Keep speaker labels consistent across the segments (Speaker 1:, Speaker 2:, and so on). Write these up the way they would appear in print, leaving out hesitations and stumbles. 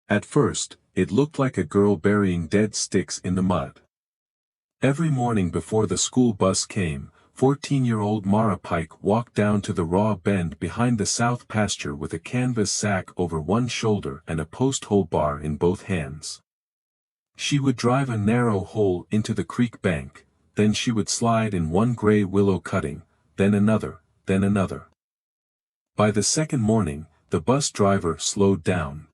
Speaker 1: At first, it looked like a girl burying dead sticks in the mud. Every morning before the school bus came, 14-year-old Mara Pike walked down to the raw bend behind the south pasture with a canvas sack over one shoulder and a post-hole bar in both hands. She would drive a narrow hole into the creek bank, then she would slide in one gray willow cutting, then another, then another. By the second morning, the bus driver slowed down.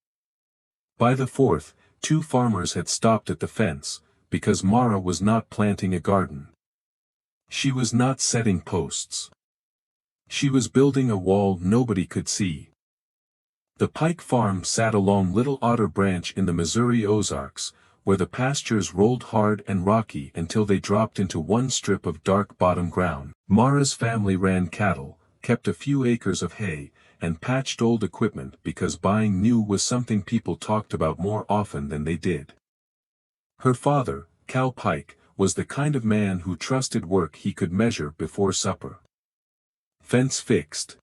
Speaker 1: By the fourth, 2 farmers had stopped at the fence, because Mara was not planting a garden. She was not setting posts. She was building a wall nobody could see. The Pike farm sat along Little Otter Branch in the Missouri Ozarks, where the pastures rolled hard and rocky until they dropped into one strip of dark bottom ground. Mara's family ran cattle, kept a few acres of hay, and patched old equipment because buying new was something people talked about more often than they did. Her father, Cal Pike, was the kind of man who trusted work he could measure before supper. Fence fixed.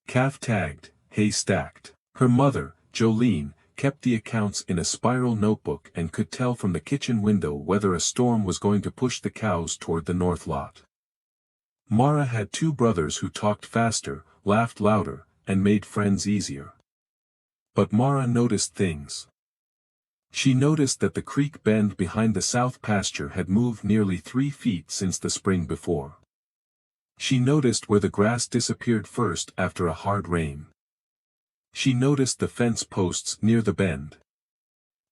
Speaker 1: Calf tagged, hay stacked. Her mother, Jolene, kept the accounts in a spiral notebook and could tell from the kitchen window whether a storm was going to push the cows toward the north lot. Mara had 2 brothers who talked faster, laughed louder, and made friends easier. But Mara noticed things. She noticed that the creek bend behind the south pasture had moved nearly 3 feet since the spring before. She noticed where the grass disappeared first after a hard rain. She noticed the fence posts near the bend,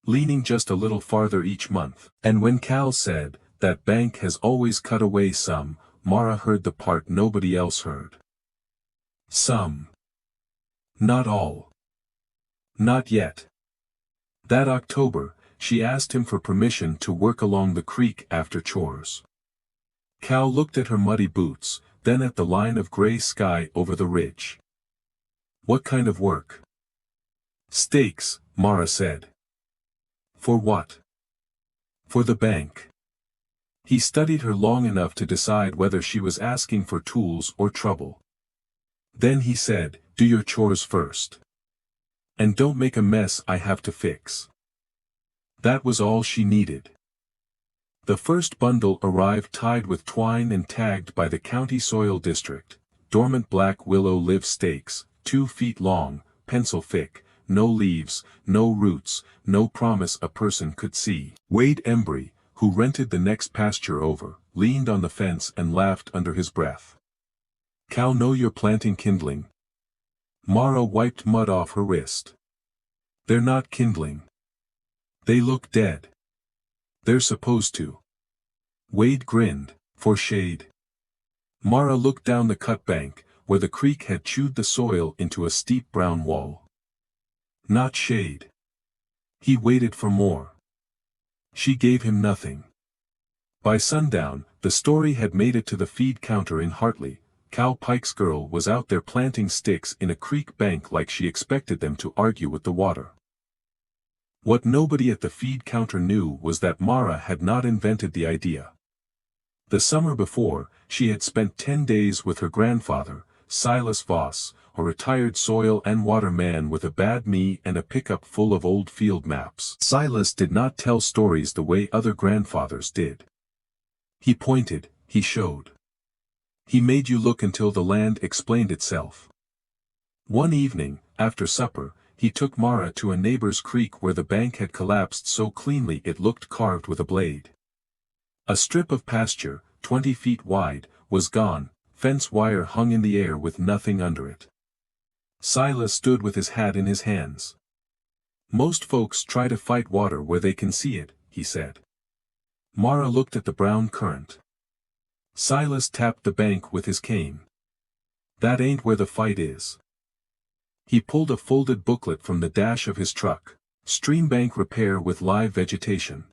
Speaker 1: leaning just a little farther each month. And when Cal said, "That bank has always cut away some," Mara heard the part nobody else heard. Some. Not all. Not yet. That October, she asked him for permission to work along the creek after chores. Cal looked at her muddy boots, then at the line of gray sky over the ridge. "What kind of work?" "Stakes," Mara said. "For what?" "For the bank." He studied her long enough to decide whether she was asking for tools or trouble. Then he said, "Do your chores first. And don't make a mess I have to fix." That was all she needed. The first bundle arrived tied with twine and tagged by the county soil district. Dormant black willow live stakes, 2 feet long, pencil thick, no leaves, no roots, no promise a person could see. Wade Embry, who rented the next pasture over, leaned on the fence and laughed under his breath. "Cal, know you're planting kindling?" Mara wiped mud off her wrist. "They're not kindling. They look dead." "They're supposed to." Wade grinned. "For shade." Mara looked down the cut bank, where the creek had chewed the soil into a steep brown wall. "Not shade." He waited for more. She gave him nothing. By sundown, the story had made it to the feed counter in Hartley. Cal Pike's girl was out there planting sticks in a creek bank like she expected them to argue with the water. What nobody at the feed counter knew was that Mara had not invented the idea. The summer before, she had spent 10 days with her grandfather, Silas Voss, a retired soil and water man with a bad knee and a pickup full of old field maps. Silas did not tell stories the way other grandfathers did. He pointed, he showed. He made you look until the land explained itself. One evening, after supper, he took Mara to a neighbor's creek where the bank had collapsed so cleanly it looked carved with a blade. A strip of pasture, 20 feet wide, was gone, fence wire hung in the air with nothing under it. Silas stood with his hat in his hands. "Most folks try to fight water where they can see it," he said. Mara looked at the brown current. Silas tapped the bank with his cane. "That ain't where the fight is." He pulled a folded booklet from the dash of his truck. "Streambank repair with live vegetation."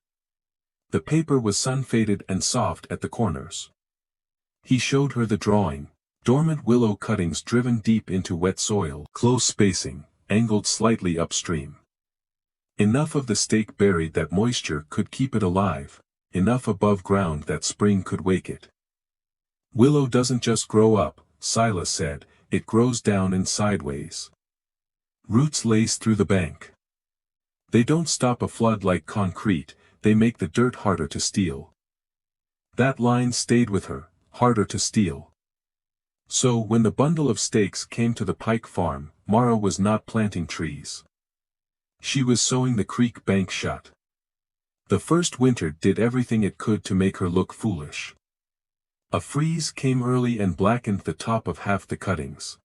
Speaker 1: The paper was sun-faded and soft at the corners. He showed her the drawing. Dormant willow cuttings driven deep into wet soil, close spacing, angled slightly upstream. Enough of the stake buried that moisture could keep it alive, enough above ground that spring could wake it. "Willow doesn't just grow up," Silas said, "it grows down and sideways. Roots lace through the bank. They don't stop a flood like concrete, they make the dirt harder to steal. That line stayed with her, harder to steal. So when the bundle of stakes came to the Pike farm, Mara was not planting trees. She was sewing the creek bank shut. The first winter did everything it could to make her look foolish. A freeze came early and blackened the top of half the cuttings.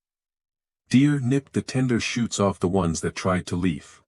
Speaker 1: Deer nipped the tender shoots off the ones that tried to leaf.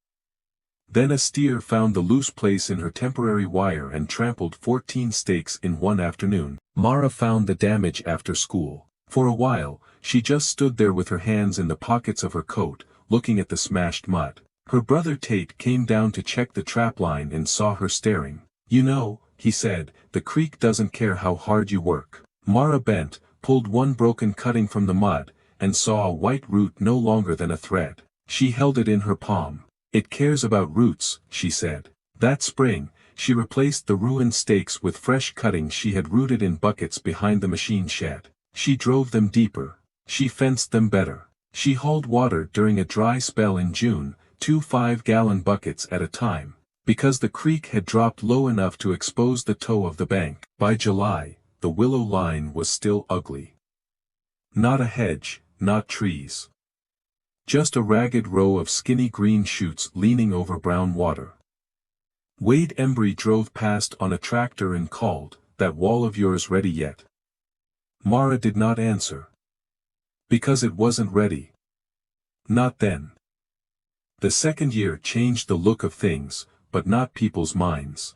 Speaker 1: Then a steer found the loose place in her temporary wire and trampled 14 stakes in one afternoon. Mara found the damage after school. For a while, she just stood there with her hands in the pockets of her coat, looking at the smashed mud. Her brother Tate came down to check the trapline and saw her staring. "You know," he said, "the creek doesn't care how hard you work." Mara bent, pulled one broken cutting from the mud, and saw a white root no longer than a thread. She held it in her palm. "It cares about roots," she said. That spring, she replaced the ruined stakes with fresh cuttings she had rooted in buckets behind the machine shed. She drove them deeper. She fenced them better. She hauled water during a dry spell in June, 2 5-gallon buckets at a time, because the creek had dropped low enough to expose the toe of the bank. By July, the willow line was still ugly. Not a hedge, not trees. Just a ragged row of skinny green shoots leaning over brown water. Wade Embry drove past on a tractor and called, "That wall of yours ready yet?" Mara did not answer. Because it wasn't ready. Not then. The second year changed the look of things, but not people's minds.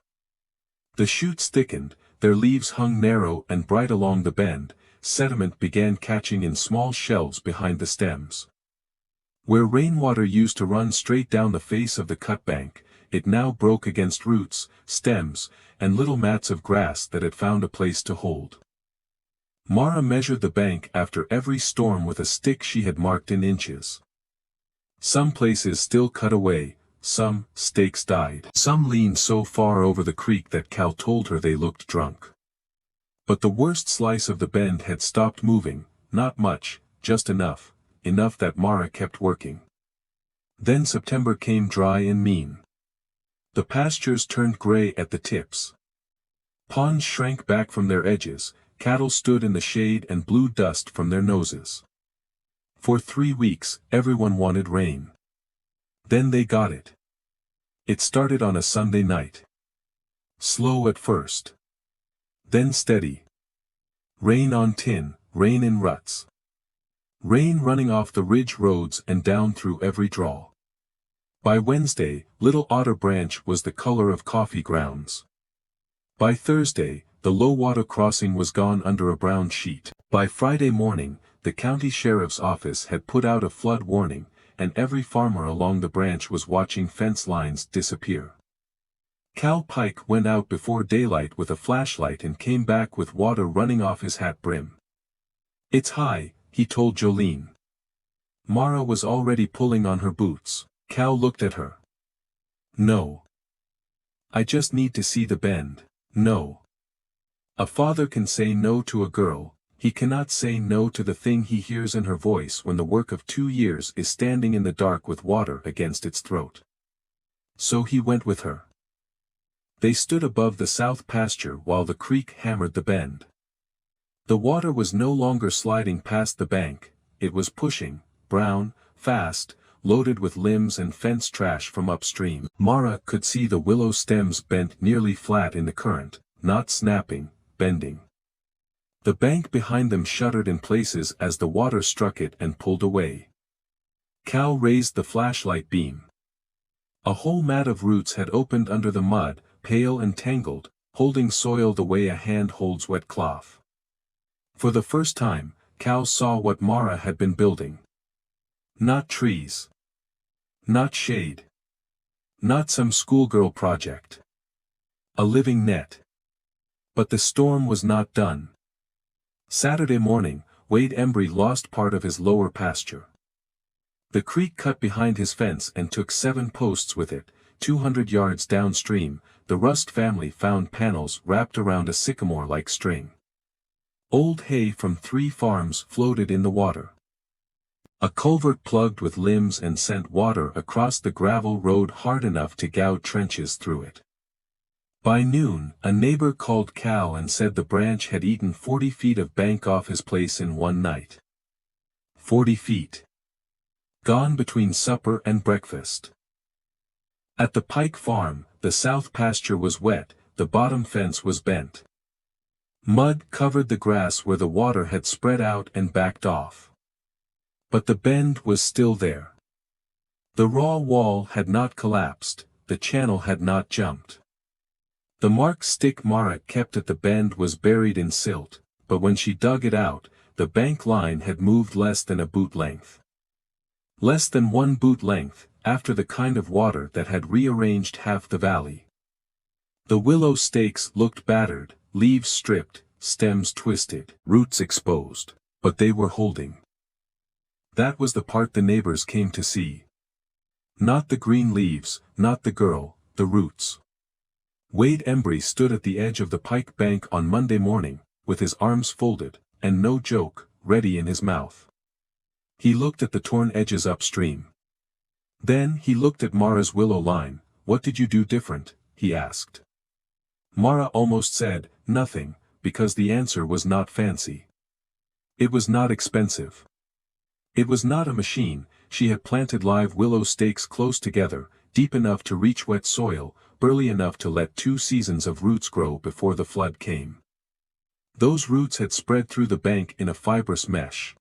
Speaker 1: The shoots thickened, their leaves hung narrow and bright along the bend, sediment began catching in small shelves behind the stems. Where rainwater used to run straight down the face of the cut bank, it now broke against roots, stems, and little mats of grass that had found a place to hold. Mara measured the bank after every storm with a stick she had marked in inches. Some places still cut away, some stakes died. Some leaned so far over the creek that Cal told her they looked drunk. But the worst slice of the bend had stopped moving, not much, just enough that Mara kept working. Then September came dry and mean. The pastures turned gray at the tips. Ponds shrank back from their edges, cattle stood in the shade and blew dust from their noses. For 3 weeks, everyone wanted rain. Then they got it. It started on a Sunday night. Slow at first. Then steady. Rain on tin, rain in ruts. Rain running off the ridge roads and down through every draw. By Wednesday, Little Otter Branch was the color of coffee grounds. By Thursday, the low-water crossing was gone under a brown sheet. By Friday morning, the county sheriff's office had put out a flood warning, and every farmer along the branch was watching fence lines disappear. Cal Pike went out before daylight with a flashlight and came back with water running off his hat brim. "It's high," he told Jolene. Mara was already pulling on her boots. Cal looked at her. "No. I just need to see the bend." "No." A father can say no to a girl, he cannot say no to the thing he hears in her voice when the work of 2 years is standing in the dark with water against its throat. So he went with her. They stood above the south pasture while the creek hammered the bend. The water was no longer sliding past the bank, it was pushing, brown, fast, loaded with limbs and fence trash from upstream. Mara could see the willow stems bent nearly flat in the current, not snapping, bending. The bank behind them shuddered in places as the water struck it and pulled away. Cal raised the flashlight beam. A whole mat of roots had opened under the mud, pale and tangled, holding soil the way a hand holds wet cloth. For the first time, Cal saw what Mara had been building. Not trees. Not shade. Not some schoolgirl project. A living net. But the storm was not done. Saturday morning, Wade Embry lost part of his lower pasture. The creek cut behind his fence and took 7 posts with it. 200 yards downstream, the Rust family found panels wrapped around a sycamore-like string. Old hay from 3 farms floated in the water. A culvert plugged with limbs and sent water across the gravel road hard enough to gouge trenches through it. By noon, a neighbor called Cal and said the branch had eaten 40 feet of bank off his place in one night. 40 feet. Gone between supper and breakfast. At the Pike farm, the south pasture was wet, the bottom fence was bent. Mud covered the grass where the water had spread out and backed off. But the bend was still there. The raw wall had not collapsed, the channel had not jumped. The marked stick Mara kept at the bend was buried in silt, but when she dug it out, the bank line had moved less than a boot length. Less than 1 boot length, after the kind of water that had rearranged half the valley. The willow stakes looked battered, leaves stripped, stems twisted, roots exposed, but they were holding. That was the part the neighbors came to see. Not the green leaves, not the girl, the roots. Wade Embry stood at the edge of the Pike bank on Monday morning, with his arms folded, and no joke, ready in his mouth. He looked at the torn edges upstream. Then he looked at Mara's willow line. "What did you do different?" he asked. Mara almost said, "Nothing," because the answer was not fancy. It was not expensive. It was not a machine. She had planted live willow stakes close together, deep enough to reach wet soil, burly enough to let 2 seasons of roots grow before the flood came. Those roots had spread through the bank in a fibrous mesh.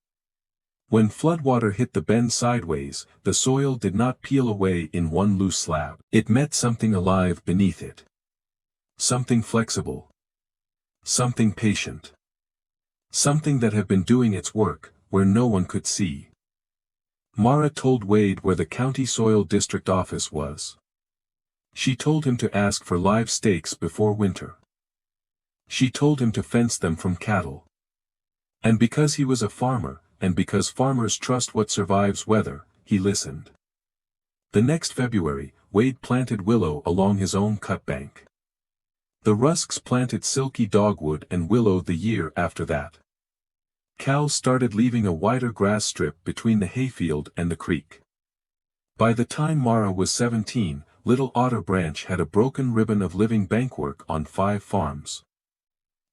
Speaker 1: When floodwater hit the bend sideways, the soil did not peel away in one loose slab. It met something alive beneath it. Something flexible. Something patient. Something that had been doing its work, where no one could see. Mara told Wade where the county soil district office was. She told him to ask for live stakes before winter. She told him to fence them from cattle. And because he was a farmer, and because farmers trust what survives weather, he listened. The next February, Wade planted willow along his own cut bank. The Rusks planted silky dogwood and willow the year after that. Cal started leaving a wider grass strip between the hayfield and the creek. By the time Mara was 17, Little Otter Branch had a broken ribbon of living bankwork on 5 farms.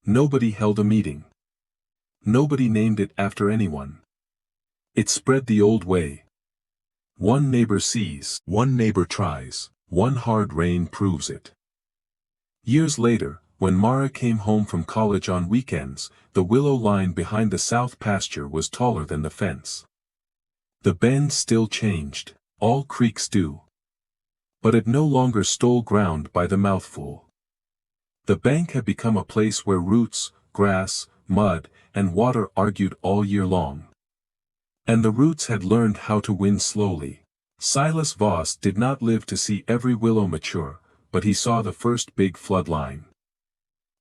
Speaker 1: Nobody held a meeting. Nobody named it after anyone. It spread the old way. One neighbor sees, one neighbor tries, one hard rain proves it. Years later, when Mara came home from college on weekends, the willow line behind the south pasture was taller than the fence. The bend still changed, all creeks do. But it no longer stole ground by the mouthful. The bank had become a place where roots, grass, mud, and water argued all year long. And the roots had learned how to win slowly. Silas Voss did not live to see every willow mature, but he saw the first big flood line.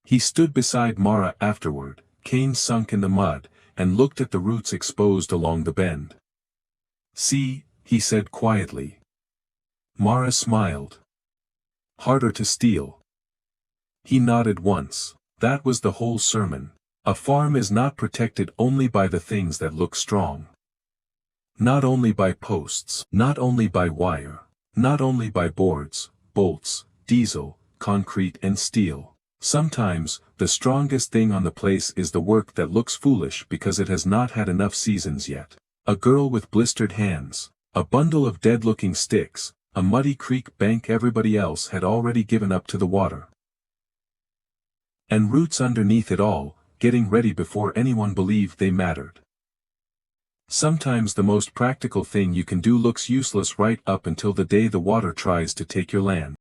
Speaker 1: He stood beside Mara afterward, cane sunk in the mud, and looked at the roots exposed along the bend. "See," he said quietly. Mara smiled. "Harder to steal." He nodded once. That was the whole sermon. A farm is not protected only by the things that look strong. Not only by posts, not only by wire, not only by boards, bolts, diesel, concrete and steel. Sometimes, the strongest thing on the place is the work that looks foolish because it has not had enough seasons yet. A girl with blistered hands, a bundle of dead-looking sticks, a muddy creek bank everybody else had already given up to the water. And roots underneath it all, getting ready before anyone believed they mattered. Sometimes the most practical thing you can do looks useless right up until the day the water tries to take your land.